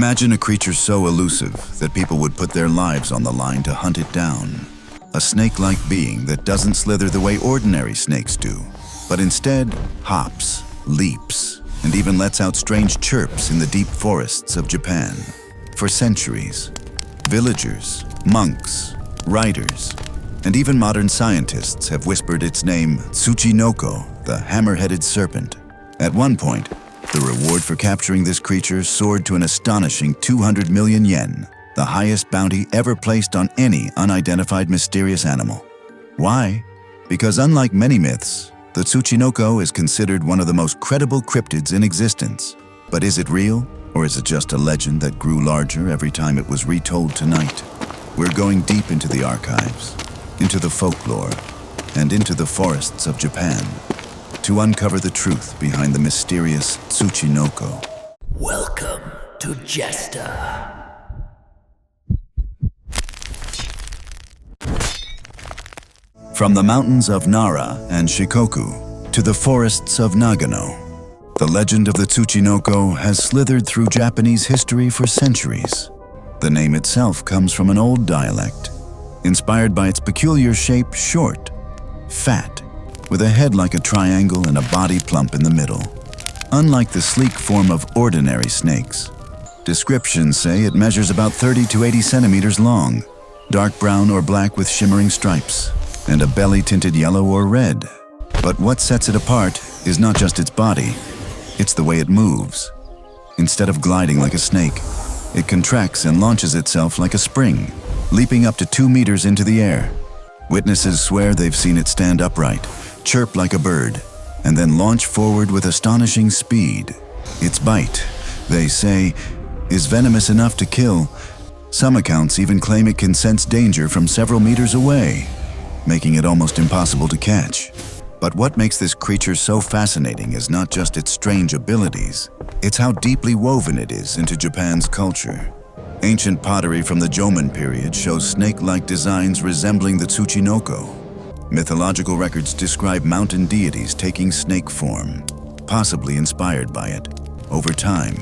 Imagine a creature so elusive that people would put their lives on the line to hunt it down. A snake-like being that doesn't slither the way ordinary snakes do, but instead hops, leaps, and even lets out strange chirps in the deep forests of Japan. For centuries, villagers, monks, writers, and even modern scientists have whispered its name, Tsuchinoko, the hammer-headed serpent. At one point, the reward for capturing this creature soared to an astonishing 200 million yen, the highest bounty ever placed on any unidentified mysterious animal. Why? Because unlike many myths, the Tsuchinoko is considered one of the most credible cryptids in existence. But is it real, or is it just a legend that grew larger every time it was retold tonight? We're going deep into the archives, into the folklore, and into the forests of Japan to uncover the truth behind the mysterious Tsuchinoko. Welcome to Jesta. From the mountains of Nara and Shikoku to the forests of Nagano, the legend of the Tsuchinoko has slithered through Japanese history for centuries. The name itself comes from an old dialect, inspired by its peculiar shape, short, fat, with a head like a triangle and a body plump in the middle. Unlike the sleek form of ordinary snakes, descriptions say it measures about 30 to 80 centimeters long, dark brown or black with shimmering stripes, and a belly tinted yellow or red. But what sets it apart is not just its body, it's the way it moves. Instead of gliding like a snake, it contracts and launches itself like a spring, leaping up to 2 meters into the air. Witnesses swear they've seen it stand upright, chirp like a bird, and then launch forward with astonishing speed. Its bite, they say, is venomous enough to kill. Some accounts even claim it can sense danger from several meters away, making it almost impossible to catch. But what makes this creature so fascinating is not just its strange abilities, it's how deeply woven it is into Japan's culture. Ancient pottery from the Jomon period shows snake-like designs resembling the Tsuchinoko. Mythological records describe mountain deities taking snake form, possibly inspired by it. Over time,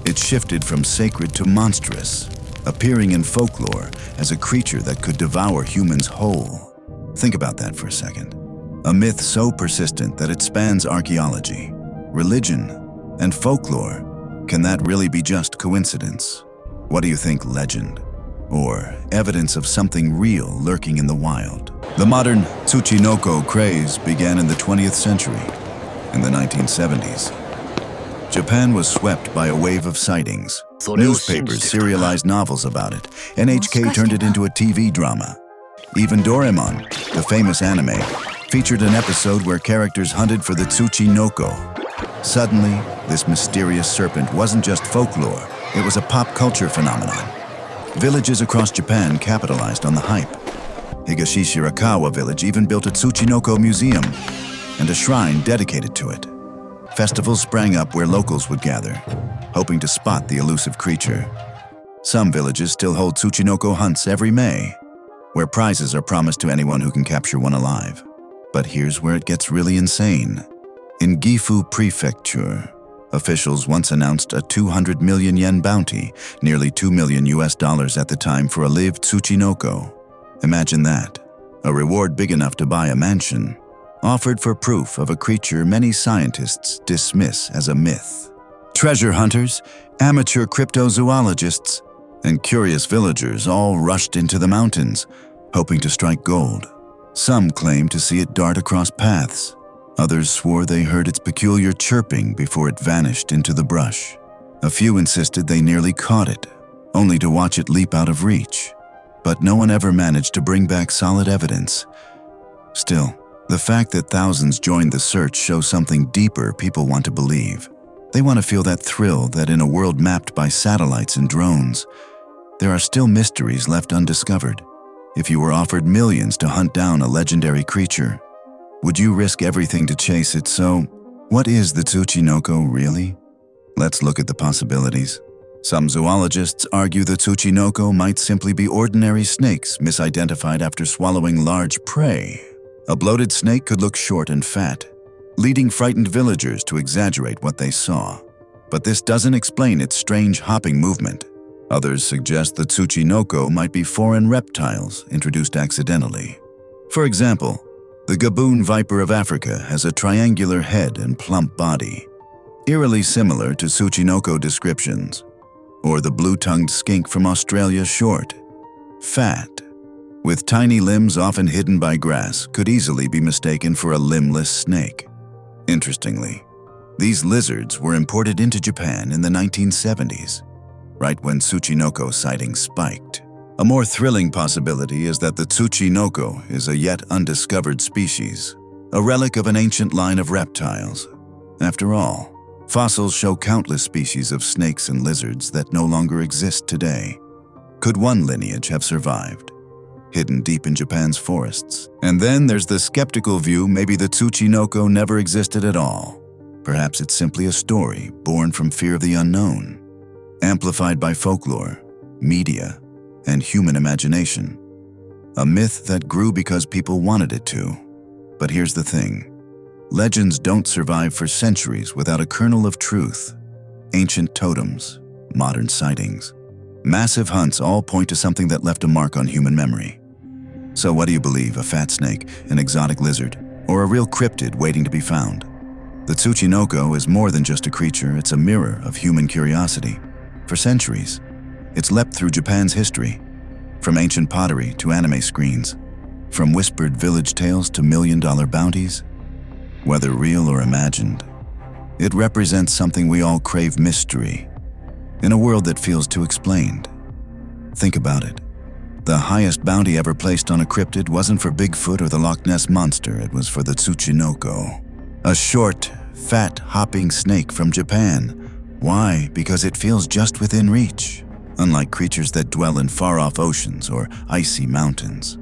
it shifted from sacred to monstrous, appearing in folklore as a creature that could devour humans whole. Think about that for a second. A myth so persistent that it spans archaeology, religion, and folklore. Can that really be just coincidence? What do you think, legend? Or evidence of something real lurking in the wild? The modern Tsuchinoko craze began in the 20th century. In the 1970s, Japan was swept by a wave of sightings. Newspapers serialized novels about it. NHK turned it into a TV drama. Even Doraemon, the famous anime, featured an episode where characters hunted for the Tsuchinoko. Suddenly, this mysterious serpent wasn't just folklore, it was a pop culture phenomenon. Villages across Japan capitalized on the hype. Higashi Shirakawa village even built a Tsuchinoko museum and a shrine dedicated to it. Festivals sprang up where locals would gather, hoping to spot the elusive creature. Some villages still hold Tsuchinoko hunts every May, where prizes are promised to anyone who can capture one alive. But here's where it gets really insane. In Gifu Prefecture, officials once announced a 200 million yen bounty, nearly $2 million at the time, for a live Tsuchinoko. Imagine that. A reward big enough to buy a mansion, offered for proof of a creature many scientists dismiss as a myth. Treasure hunters, amateur cryptozoologists, and curious villagers all rushed into the mountains, hoping to strike gold. Some claimed to see it dart across paths. Others swore they heard its peculiar chirping before it vanished into the brush. A few insisted they nearly caught it, only to watch it leap out of reach. But no one ever managed to bring back solid evidence. Still, the fact that thousands joined the search shows something deeper people want to believe. They want to feel that thrill that in a world mapped by satellites and drones, there are still mysteries left undiscovered. If you were offered millions to hunt down a legendary creature, would you risk everything to chase it? So, what is the Tsuchinoko really? Let's look at the possibilities. Some zoologists argue the Tsuchinoko might simply be ordinary snakes misidentified after swallowing large prey. A bloated snake could look short and fat, leading frightened villagers to exaggerate what they saw. But this doesn't explain its strange hopping movement. Others suggest the Tsuchinoko might be foreign reptiles introduced accidentally. For example, the Gaboon viper of Africa has a triangular head and plump body, eerily similar to Tsuchinoko descriptions, or the blue-tongued skink from Australia short, fat, with tiny limbs often hidden by grass, could easily be mistaken for a limbless snake. Interestingly, these lizards were imported into Japan in the 1970s, right when Tsuchinoko sightings spiked. A more thrilling possibility is that the Tsuchinoko is a yet undiscovered species, a relic of an ancient line of reptiles. After all, fossils show countless species of snakes and lizards that no longer exist today. Could one lineage have survived, hidden deep in Japan's forests? And then there's the skeptical view maybe the Tsuchinoko never existed at all. Perhaps it's simply a story born from fear of the unknown, amplified by folklore, media, and human imagination. A myth that grew because people wanted it to. But here's the thing. Legends don't survive for centuries without a kernel of truth. Ancient totems, modern sightings, massive hunts all point to something that left a mark on human memory. So what do you believe, a fat snake, an exotic lizard, or a real cryptid waiting to be found? The Tsuchinoko is more than just a creature, it's a mirror of human curiosity. For centuries, it's leapt through Japan's history, from ancient pottery to anime screens, from whispered village tales to million-dollar bounties. Whether real or imagined, it represents something we all crave: mystery, in a world that feels too explained. Think about it. The highest bounty ever placed on a cryptid wasn't for Bigfoot or the Loch Ness Monster, it was for the Tsuchinoko, a short, fat, hopping snake from Japan. Why? Because it feels just within reach. Unlike creatures that dwell in far-off oceans or icy mountains,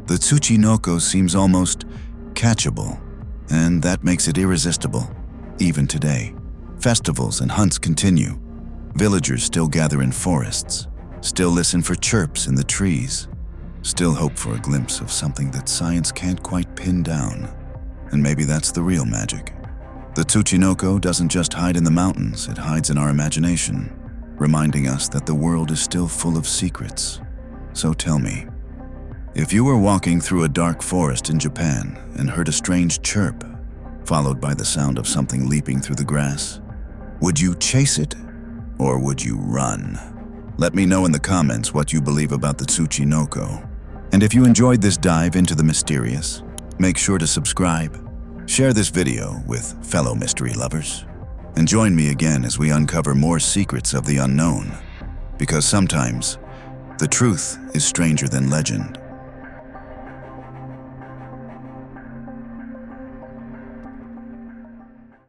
the Tsuchinoko seems almost catchable, and that makes it irresistible. Even today, festivals and hunts continue. Villagers still gather in forests, still listen for chirps in the trees, still hope for a glimpse of something that science can't quite pin down. And maybe that's the real magic. The Tsuchinoko doesn't just hide in the mountains, it hides in our imagination, reminding us that the world is still full of secrets. So tell me, if you were walking through a dark forest in Japan and heard a strange chirp, followed by the sound of something leaping through the grass, would you chase it or would you run? Let me know in the comments what you believe about the Tsuchinoko. And if you enjoyed this dive into the mysterious, make sure to subscribe, share this video with fellow mystery lovers, and join me again as we uncover more secrets of the unknown. Because sometimes, the truth is stranger than legend.